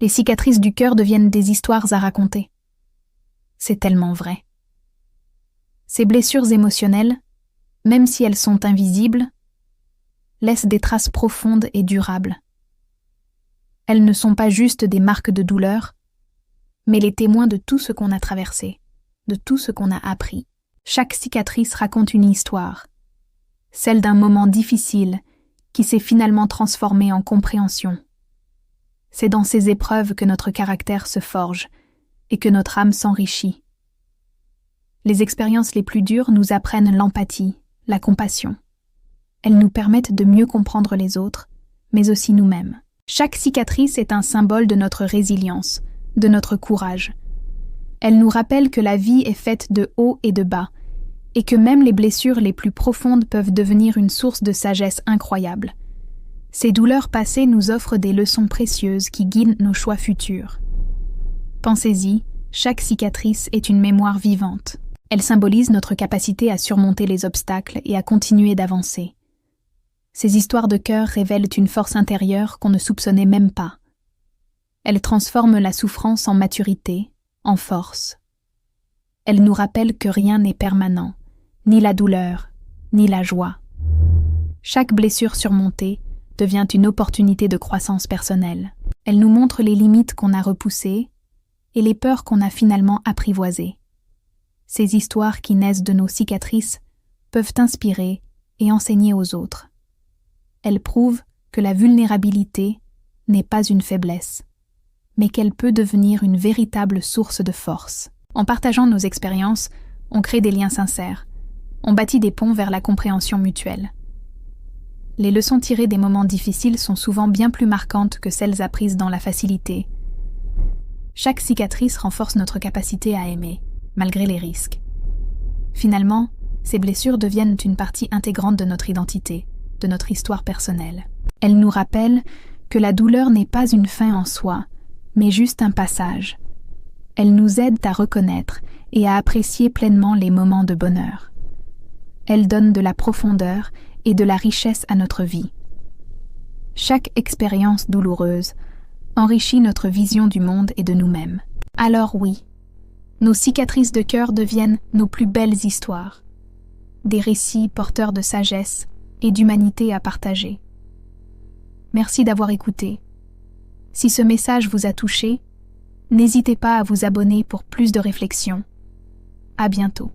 Les cicatrices du cœur deviennent des histoires à raconter. C'est tellement vrai. Ces blessures émotionnelles, même si elles sont invisibles, laissent des traces profondes et durables. Elles ne sont pas juste des marques de douleur, mais les témoins de tout ce qu'on a traversé, de tout ce qu'on a appris. Chaque cicatrice raconte une histoire, celle d'un moment difficile qui s'est finalement transformé en compréhension. C'est dans ces épreuves que notre caractère se forge et que notre âme s'enrichit. Les expériences les plus dures nous apprennent l'empathie, la compassion. Elles nous permettent de mieux comprendre les autres, mais aussi nous-mêmes. Chaque cicatrice est un symbole de notre résilience, de notre courage. Elle nous rappelle que la vie est faite de hauts et de bas, et que même les blessures les plus profondes peuvent devenir une source de sagesse incroyable. Ces douleurs passées nous offrent des leçons précieuses qui guident nos choix futurs. Pensez-y, chaque cicatrice est une mémoire vivante. Elle symbolise notre capacité à surmonter les obstacles et à continuer d'avancer. Ces histoires de cœur révèlent une force intérieure qu'on ne soupçonnait même pas. Elles transforment la souffrance en maturité, en force. Elles nous rappellent que rien n'est permanent, ni la douleur, ni la joie. Chaque blessure surmontée devient une opportunité de croissance personnelle. Elle nous montre les limites qu'on a repoussées et les peurs qu'on a finalement apprivoisées. Ces histoires qui naissent de nos cicatrices peuvent inspirer et enseigner aux autres. Elles prouvent que la vulnérabilité n'est pas une faiblesse, mais qu'elle peut devenir une véritable source de force. En partageant nos expériences, on crée des liens sincères. On bâtit des ponts vers la compréhension mutuelle. Les leçons tirées des moments difficiles sont souvent bien plus marquantes que celles apprises dans la facilité. Chaque cicatrice renforce notre capacité à aimer, malgré les risques. Finalement, ces blessures deviennent une partie intégrante de notre identité, de notre histoire personnelle. Elles nous rappellent que la douleur n'est pas une fin en soi, mais juste un passage. Elles nous aident à reconnaître et à apprécier pleinement les moments de bonheur. Elles donnent de la profondeur et de la richesse à notre vie. Chaque expérience douloureuse enrichit notre vision du monde et de nous-mêmes. Alors oui, nos cicatrices de cœur deviennent nos plus belles histoires, des récits porteurs de sagesse et d'humanité à partager. Merci d'avoir écouté. Si ce message vous a touché, n'hésitez pas à vous abonner pour plus de réflexions. À bientôt.